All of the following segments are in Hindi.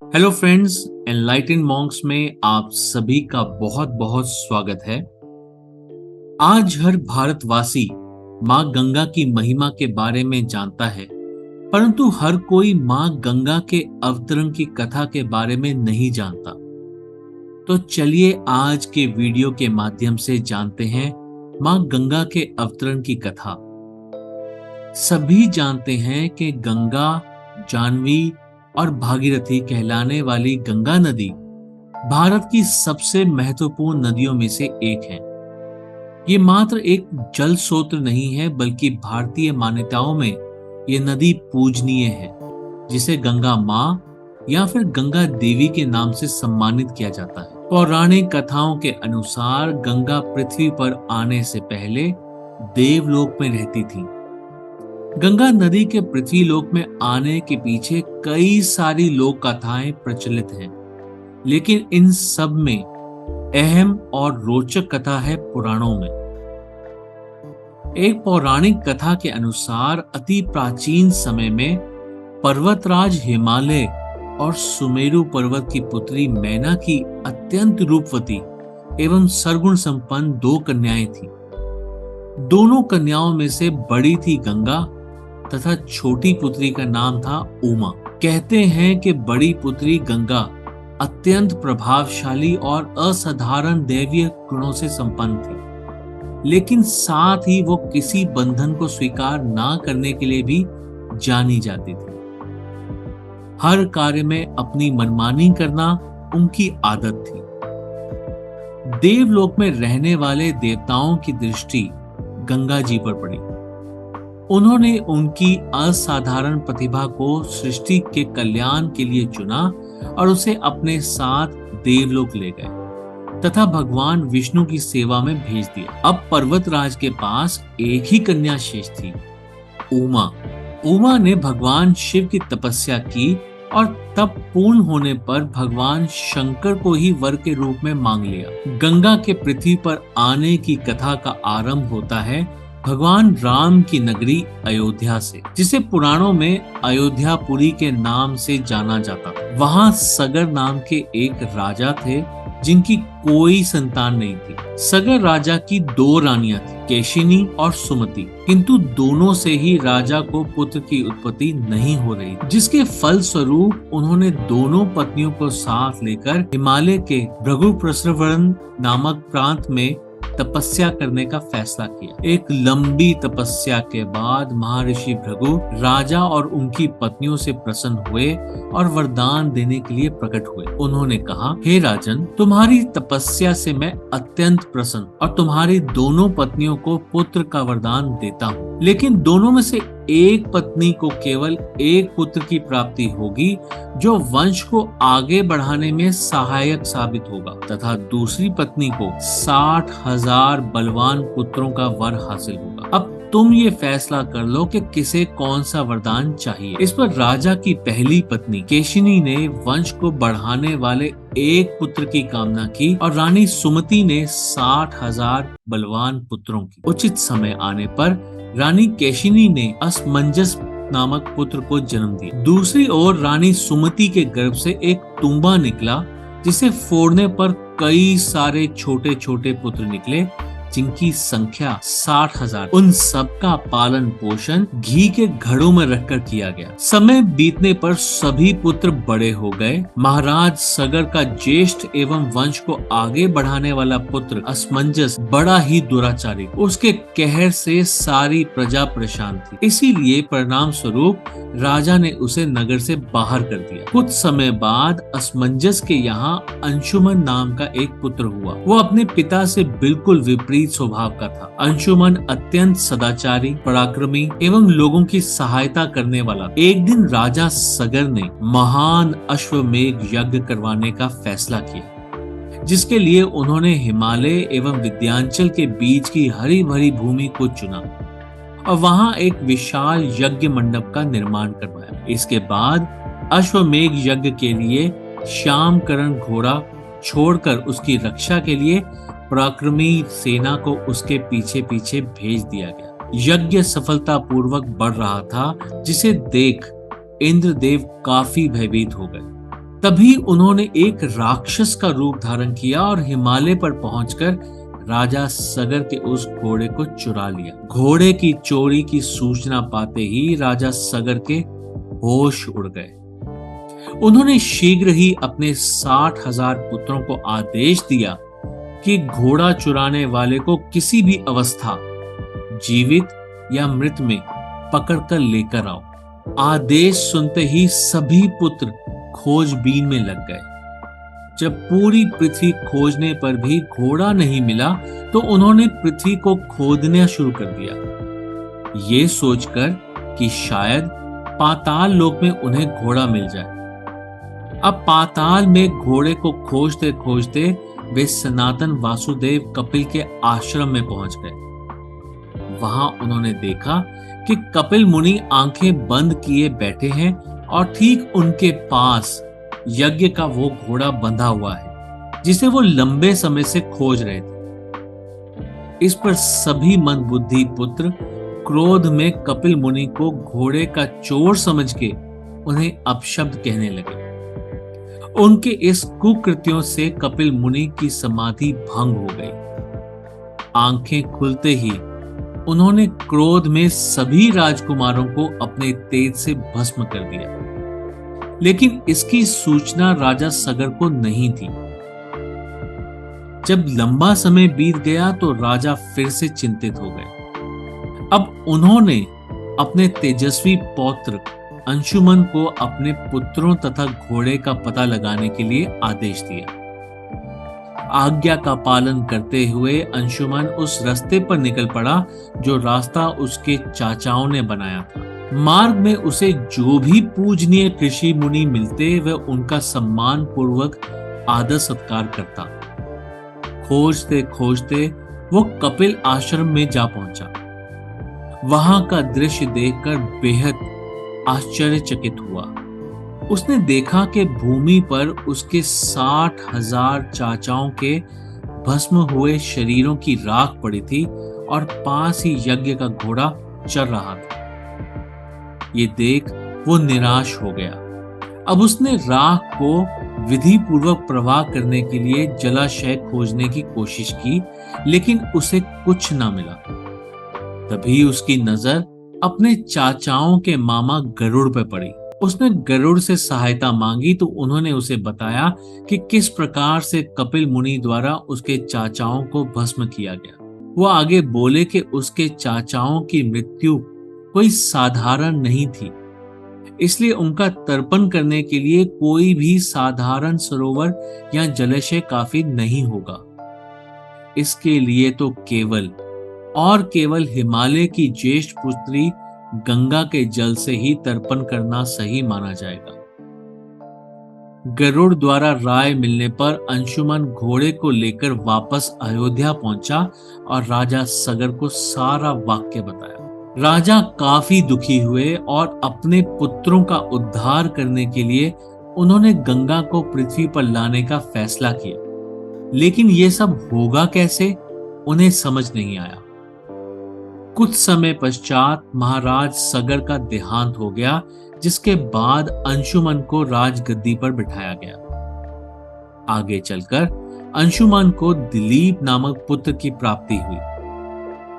हेलो फ्रेंड्स, एनलाइटेंड मॉन्क्स में आप सभी का बहुत बहुत स्वागत है। आज हर भारतवासी माँ गंगा की महिमा के बारे में जानता है, परंतु हर कोई माँ गंगा के अवतरण की कथा के बारे में नहीं जानता। तो चलिए आज के वीडियो के माध्यम से जानते हैं माँ गंगा के अवतरण की कथा। सभी जानते हैं कि गंगा, जानवी और भागीरथी कहलाने वाली गंगा नदी भारत की सबसे महत्वपूर्ण नदियों में से एक है। ये मात्र एक जल स्रोत नहीं है, बल्कि भारतीय मान्यताओं में ये नदी पूजनीय है, जिसे गंगा माँ या फिर गंगा देवी के नाम से सम्मानित किया जाता है। पौराणिक कथाओं के अनुसार गंगा पृथ्वी पर आने से पहले देवलोक में रहती थी। गंगा नदी के पृथ्वीलोक में आने के पीछे कई सारी लोक कथाएं प्रचलित हैं, लेकिन इन सब में अहम और रोचक कथा है पुराणों में। एक पौराणिक कथा के अनुसार अति प्राचीन समय में पर्वतराज हिमालय और सुमेरु पर्वत की पुत्री मैना की अत्यंत रूपवती एवं सरगुण संपन्न दो कन्याएं थीं। दोनों कन्याओं में से बड़ी थी गंगा तथा छोटी पुत्री का नाम था उमा। कहते हैं कि बड़ी पुत्री गंगा अत्यंत प्रभावशाली और असाधारण दैवीय गुणों से संपन्न थी, लेकिन साथ ही वो किसी बंधन को स्वीकार ना करने के लिए भी जानी जाती थी। हर कार्य में अपनी मनमानी करना उनकी आदत थी। देवलोक में रहने वाले देवताओं की दृष्टि गंगा जी पर पड़ी। उन्होंने उनकी असाधारण प्रतिभा को सृष्टि के कल्याण के लिए चुना और उसे अपने साथ देवलोक ले गए तथा भगवान विष्णु की सेवा में भेज दिया। अब पर्वतराज के पास एक ही कन्या शेष थी, उमा। उमा ने भगवान शिव की तपस्या की और तप पूर्ण होने पर भगवान शंकर को ही वर के रूप में मांग लिया। गंगा के पृथ्वी पर आने की कथा का आरंभ होता है भगवान राम की नगरी अयोध्या से, जिसे पुराणों में अयोध्यापुरी के नाम से जाना जाता था। वहां सगर नाम के एक राजा थे जिनकी कोई संतान नहीं थी। सगर राजा की दो रानियां थी, केशिनी और सुमति, किंतु दोनों से ही राजा को पुत्र की उत्पत्ति नहीं हो रही, जिसके फल स्वरूप उन्होंने दोनों पत्नियों को साथ लेकर हिमालय के भृगु प्रसरवरण नामक प्रांत में तपस्या करने का फैसला किया। एक लंबी तपस्या के बाद महर्षि भृगु राजा और उनकी पत्नियों से प्रसन्न हुए और वरदान देने के लिए प्रकट हुए। उन्होंने कहा, हे राजन, तुम्हारी तपस्या से मैं अत्यंत प्रसन्न और तुम्हारी दोनों पत्नियों को पुत्र का वरदान देता हूँ, लेकिन दोनों में से एक पत्नी को केवल एक पुत्र की प्राप्ति होगी जो वंश को आगे बढ़ाने में सहायक साबित होगा, तथा दूसरी पत्नी को 60,000 बलवान पुत्रों का वर हासिल होगा। अब तुम ये फैसला कर लो कि किसे कौन सा वरदान चाहिए। इस पर राजा की पहली पत्नी केशिनी ने वंश को बढ़ाने वाले एक पुत्र की कामना की और रानी सुमति ने 60,000 बलवान पुत्रों की। उचित समय आने पर रानी केशिनी ने असमंजस नामक पुत्र को जन्म दिया। दूसरी ओर रानी सुमति के गर्भ से एक तुम्बा निकला, जिसे फोड़ने पर कई सारे छोटे छोटे पुत्र निकले, जिनकी संख्या 60,000। उन सबका पालन पोषण घी के घड़ों में रखकर किया गया। समय बीतने पर सभी पुत्र बड़े हो गए। महाराज सगर का ज्येष्ठ एवं वंश को आगे बढ़ाने वाला पुत्र असमंजस बड़ा ही दुराचारी, उसके कहर से सारी प्रजा परेशान थी। इसीलिए परिणाम स्वरूप राजा ने उसे नगर से बाहर कर दिया। कुछ समय बाद असमंजस के यहाँ अंशुमन नाम का एक पुत्र हुआ। वो अपने पिता से बिल्कुल विपरीत स्वभाव का था। अंशुमन अत्यंत सदाचारी, पराक्रमी एवं लोगों की सहायता करने वाला। एक दिन राजा सगर ने महान अश्वमेध यज्ञ करवाने का फैसला किया, जिसके लिए उन्होंने हिमालय एवं विंध्याचल के बीच की हरी भरी भूमि को चुना और वहां एक विशाल यज्ञ मंडप का निर्माण करवाया। इसके बाद अश्वमेध यज्ञ के लिए श्यामकरण घोड़ा छोड़कर उसकी रक्षा के लिए पराक्रमी सेना को उसके पीछे पीछे भेज दिया गया। यज्ञ सफलतापूर्वक बढ़ रहा था, जिसे देख इंद्रदेव काफी भयभीत हो गए। तभी उन्होंने एक राक्षस का रूप धारण किया और हिमालय पर पहुंचकर राजा सगर के उस घोड़े को चुरा लिया। घोड़े की चोरी की सूचना पाते ही राजा सगर के होश उड़ गए। उन्होंने शीघ्र ही अपने 60,000 पुत्रों को आदेश दिया कि घोड़ा चुराने वाले को किसी भी अवस्था, जीवित या मृत में पकड़कर लेकर आओ। आदेश सुनते ही सभी पुत्र खोजबीन में लग गए। जब पूरी पृथ्वी खोजने पर भी घोड़ा नहीं मिला तो उन्होंने पृथ्वी को खोदना शुरू कर दिया, ये सोचकर कि शायद पाताल लोक में उन्हें घोड़ा मिल जाए। अब पाताल में घोड़े को खोजते खोजते वे सनातन वासुदेव कपिल के आश्रम में पहुंच गए। वहां उन्होंने देखा कि कपिल मुनि आंखें बंद किए बैठे हैं और ठीक उनके पास यज्ञ का वो घोड़ा बंधा हुआ है जिसे वो लंबे समय से खोज रहे थे। इस पर सभी मंदबुद्धि पुत्र क्रोध में कपिल मुनि को घोड़े का चोर समझ के उन्हें अपशब्द कहने लगे। उनके इस कुकृत्यों से कपिल मुनि की समाधि भंग हो गई। आंखें खुलते ही उन्होंने क्रोध में सभी राजकुमारों को अपने तेज से भस्म कर दिया, लेकिन इसकी सूचना राजा सगर को नहीं थी। जब लंबा समय बीत गया तो राजा फिर से चिंतित हो गए। अब उन्होंने अपने तेजस्वी पौत्र अंशुमन को अपने पुत्रों तथा घोड़े का पता लगाने के लिए आदेश दिया। आज्ञा का पालन करते हुए अंशुमन उस रास्ते पर निकल पड़ा जो रास्ता उसके चाचाओं ने बनाया था। मार्ग में उसे जो भी पूजनीय ऋषि मुनि मिलते वह उनका सम्मान पूर्वक आदर सत्कार करता। खोजते खोजते वो कपिल आश्रम में जा पहुंचा। वहां का दृश्य देखकर बेहद आश्चर्यचकित हुआ। उसने देखा कि भूमि पर उसके 60,000 चाचाओं के भस्म हुए शरीरों की राख पड़ी थी और पास ही यज्ञ का घोड़ा चल रहा था। ये देख वो निराश हो गया। अब उसने राख को विधि पूर्वक प्रवाह करने के लिए जलाशय खोजने की कोशिश की, लेकिन उसे कुछ ना मिला। तभी उसकी नजर अपने चाचाओं के मामा गरुड़ पर पड़ी। उसने गरुड़ से सहायता मांगी तो उन्होंने उसे बताया कि किस प्रकार से कपिल मुनि द्वारा उसके चाचाओं को भस्म किया गया। वो आगे बोले कि उसके चाचाओं की मृत्यु कोई साधारण नहीं थी, इसलिए उनका तर्पण करने के लिए कोई भी साधारण सरोवर या जलाशय काफी नहीं होगा। इसके लिए तो केवल और केवल हिमालय की ज्येष्ठ पुत्री गंगा के जल से ही तर्पण करना सही माना जाएगा। गरुड़ द्वारा राय मिलने पर अंशुमन घोड़े को लेकर वापस अयोध्या पहुंचा और राजा सगर को सारा वाक्य बताया। राजा काफी दुखी हुए और अपने पुत्रों का उद्धार करने के लिए उन्होंने गंगा को पृथ्वी पर लाने का फैसला किया, लेकिन यह सब होगा कैसे उन्हें समझ नहीं आया। कुछ समय पश्चात महाराज सगर का देहांत हो गया, जिसके बाद अंशुमन को राजगद्दी पर बिठाया गया। आगे चलकर अंशुमन को दिलीप नामक पुत्र की प्राप्ति हुई।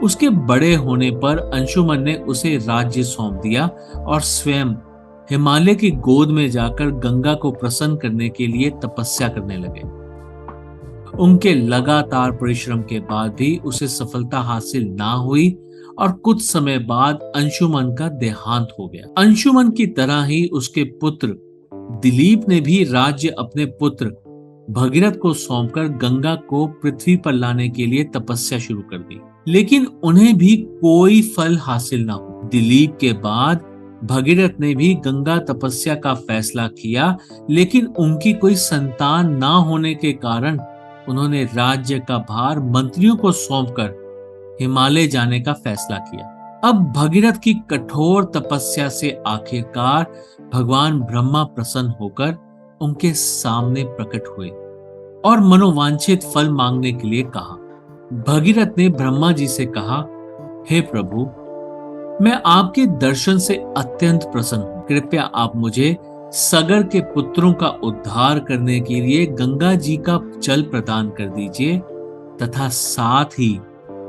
उसके बड़े होने पर अंशुमन ने उसे राज्य सौंप दिया और स्वयं हिमालय की गोद में जाकर गंगा को प्रसन्न करने के लिए तपस्या करने लगे। उनके लगातार परिश्रम के बाद भी उसे सफलता हासिल ना हुई और कुछ समय बाद अंशुमन का देहांत हो गया। अंशुमन की तरह ही उसके पुत्र दिलीप ने भी राज्य अपने पुत्र भगीरथ को सौंपकर गंगा को पृथ्वी पर लाने के लिए तपस्या शुरू कर दी, लेकिन उन्हें भी कोई फल हासिल ना हुआ। दिलीप के बाद भगीरथ ने भी गंगा तपस्या का फैसला किया, लेकिन उनकी कोई संतान ना होने के कारण उन्होंने राज्य का भार मंत्रियों को सौंपकर हिमालय जाने का फैसला किया। अब भगीरथ की कठोर तपस्या से आखिरकार भगवान ब्रह्मा प्रसन्न होकर उनके सामने प्रकट हुए और मनोवांछित फल मांगने के लिए कहा। भगीरथ ने ब्रह्मा जी से कहा, हे प्रभु, मैं आपके दर्शन से अत्यंत प्रसन्न हूं। कृपया आप मुझे सगर के पुत्रों का उद्धार करने के लिए गंगा जी का जल प्रदान कर दीजिए तथा साथ ही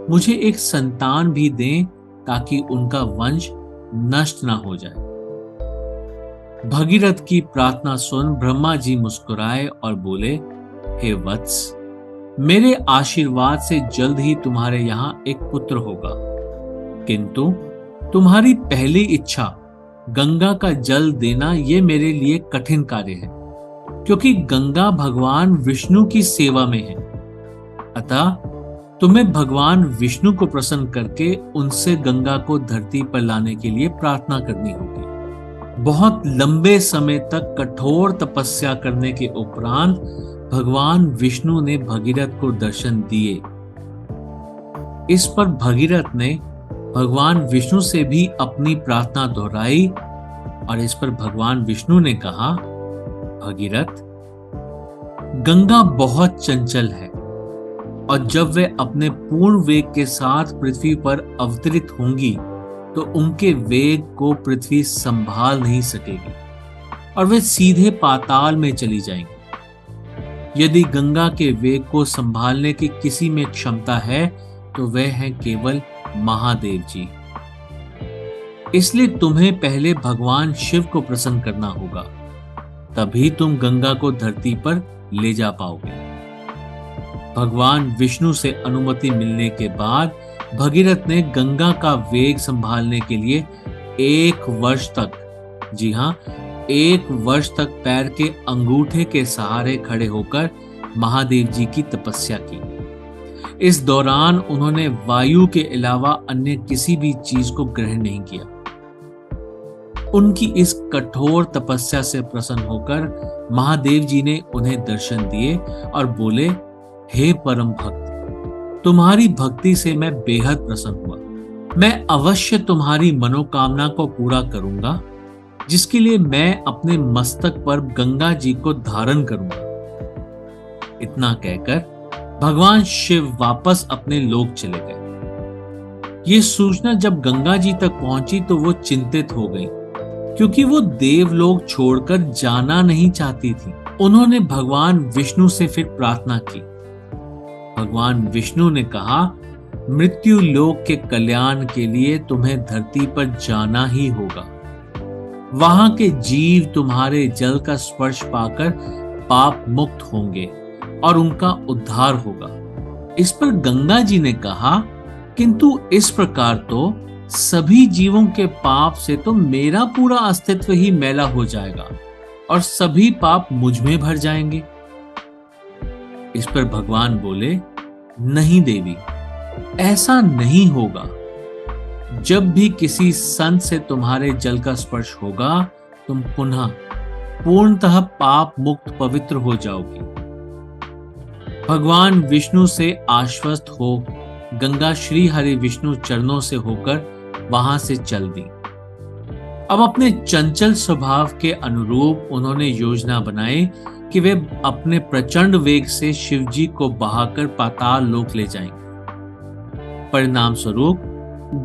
मुझे एक संतान भी दें ताकि उनका वंश नष्ट ना हो जाए। भगीरथ की प्रार्थना सुन ब्रह्मा जी मुस्कुराए और बोले, हे वत्स, मेरे आशीर्वाद से जल्द ही तुम्हारे यहां एक पुत्र होगा, किंतु तुम्हारी पहली इच्छा गंगा का जल देना ये मेरे लिए कठिन कार्य है, क्योंकि गंगा भगवान विष्णु की सेवा में है। अतः तुम्हें भगवान विष्णु को प्रसन्न करके उनसे गंगा को धरती पर लाने के लिए प्रार्थना करनी होगी। बहुत लंबे समय तक कठोर तपस्या करने के उपरांत भगवान विष्णु ने भगीरथ को दर्शन दिए। इस पर भगीरथ ने भगवान विष्णु से भी अपनी प्रार्थना दोहराई और इस पर भगवान विष्णु ने कहा, भगीरथ, गंगा बहुत चंचल है और जब वे अपने पूर्ण वेग के साथ पृथ्वी पर अवतरित होंगी तो उनके वेग को पृथ्वी संभाल नहीं सकेगी और वे सीधे पाताल में चली जाएंगी। यदि गंगा के वेग को संभालने की किसी में क्षमता है तो वह है केवल महादेव जी। इसलिए तुम्हें पहले भगवान शिव को प्रसन्न करना होगा, तभी तुम गंगा को धरती पर ले जा पाओगे। भगवान विष्णु से अनुमति मिलने के बाद भगीरथ ने गंगा का वेग संभालने के लिए 1 वर्ष तक, जी हां, 1 वर्ष तक पैर के अंगूठे के सहारे खड़े होकर महादेव जी की तपस्या की। इस दौरान उन्होंने वायु के अलावा अन्य किसी भी चीज को ग्रहण नहीं किया। उनकी इस कठोर तपस्या से प्रसन्न होकर महादेव जी ने उन्हें दर्शन दिए और बोले, हे परम भक्त, तुम्हारी भक्ति से मैं बेहद प्रसन्न हुआ। मैं अवश्य तुम्हारी मनोकामना को पूरा करूंगा, जिसके लिए मैं अपने मस्तक पर गंगा जी को धारण करूंगा। इतना कहकर भगवान शिव वापस अपने लोक चले गए। ये सूचना जब गंगा जी तक पहुंची तो वो चिंतित हो गई, क्योंकि वो देवलोक छोड़कर जाना नहीं चाहती थी। उन्होंने भगवान विष्णु से फिर प्रार्थना की। भगवान विष्णु ने कहा, मृत्यु लोक के कल्याण के लिए तुम्हें धरती पर जाना ही होगा। वहां के जीव तुम्हारे जल का स्पर्श पाकर पाप मुक्त होंगे और उनका उद्धार होगा। इस पर गंगा जी ने कहा, किंतु इस प्रकार तो सभी जीवों के पाप से तो मेरा पूरा अस्तित्व ही मैला हो जाएगा और सभी पाप मुझ में भर जाएंगे। इस पर भगवान बोले, नहीं देवी, ऐसा नहीं होगा। जब भी किसी संत से तुम्हारे जल का स्पर्श होगा, तुम पुनः पूर्णतः पाप मुक्त पवित्र हो जाओगी। भगवान विष्णु से आश्वस्त हो गंगा श्री हरि विष्णु चरणों से होकर वहां से चल दी। अब अपने चंचल स्वभाव के अनुरूप उन्होंने योजना बनाई कि वे अपने प्रचंड वेग से शिवजी को बहाकर पाताल लोक ले जाएंगे। परिणाम स्वरूप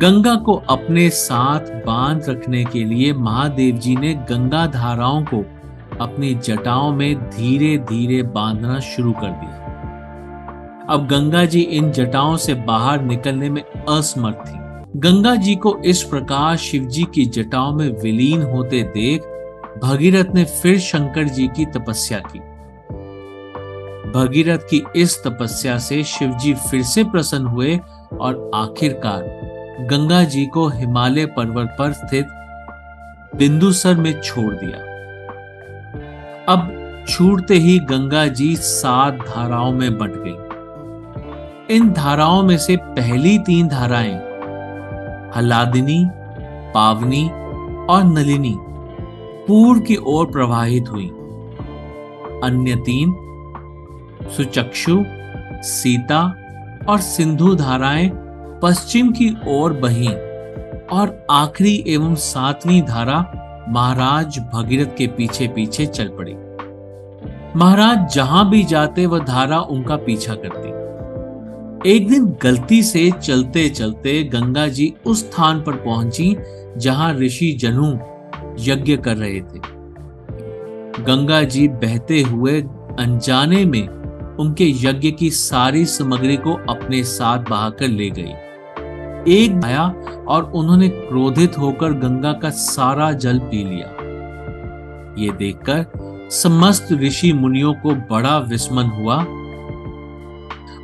गंगा को अपने साथ बांध रखने के लिए महादेव जी ने गंगा धाराओं को अपनी जटाओं में धीरे धीरे बांधना शुरू कर दिया। अब गंगा जी इन जटाओं से बाहर निकलने में असमर्थ थी। गंगा जी को इस प्रकार शिवजी की जटाओं में विलीन होते देख भगीरथ ने फिर शंकर जी की तपस्या की। भगीरथ की इस तपस्या से शिवजी फिर से प्रसन्न हुए और आखिरकार गंगा जी को हिमालय पर्वत पर स्थित बिंदुसर में छोड़ दिया। अब छूटते ही गंगा जी 7 धाराओं में बंट गई। इन धाराओं में से पहली 3 धाराएं हलादिनी, पावनी और नलिनी पूर्व की ओर प्रवाहित हुई। अन्य 3 सुचक्षु, सीता और सिंधु धाराएं पश्चिम की ओर बहीं और आखिरी एवं 7वीं धारा महाराज भगीरथ के पीछे पीछे चल पड़ी। महाराज जहां भी जाते वह धारा उनका पीछा करती। एक दिन गलती से चलते चलते गंगा जी उस स्थान पर पहुंची जहां ऋषि जनु यज्ञ कर रहे थे। गंगा जी बहते हुए अनजाने में उनके यज्ञ की सारी सामग्री को अपने साथ बहाकर ले गई। एक आया और उन्होंने क्रोधित होकर गंगा का सारा जल पी लिया। ये देखकर समस्त ऋषि मुनियों को बड़ा विस्मय हुआ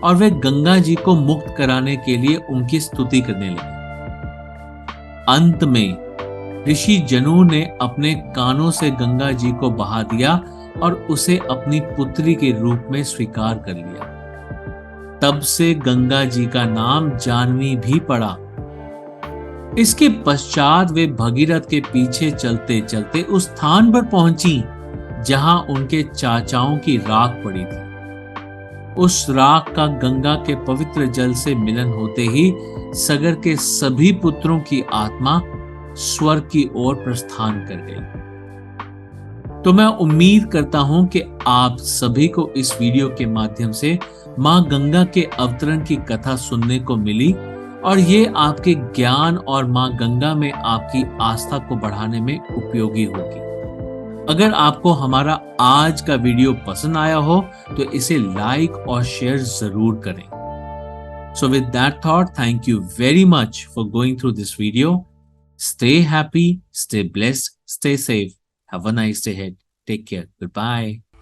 और वे गंगा जी को मुक्त कराने के लिए उनकी स्तुति करने लगे। अंत में ऋषि जनु ने अपने कानों से गंगा जी को बहा दिया और उसे अपनी पुत्री के रूप में स्वीकार कर लिया। तब से गंगा जी का नाम जाह्नवी भी पड़ा। इसके पश्चात वे भगीरथ के पीछे चलते चलते उस स्थान पर पहुंची जहां उनके चाचाओं की राख पड़ी थी। उस राख का गंगा के पवित्र जल से मिलन होते ही सगर के सभी पुत्रों की आत्मा स्वर्ग की ओर प्रस्थान कर गई। तो मैं उम्मीद करता हूं कि आप सभी को इस वीडियो के माध्यम से मां गंगा के अवतरण की कथा सुनने को मिली और ये आपके ज्ञान और मां गंगा में आपकी आस्था को बढ़ाने में उपयोगी होगी। अगर आपको हमारा आज का वीडियो पसंद आया हो तो इसे लाइक और शेयर जरूर करें। So with that thought, thank you very much for going through this video. Stay happy, stay blessed, stay safe. Have a nice day ahead. Take care. Goodbye.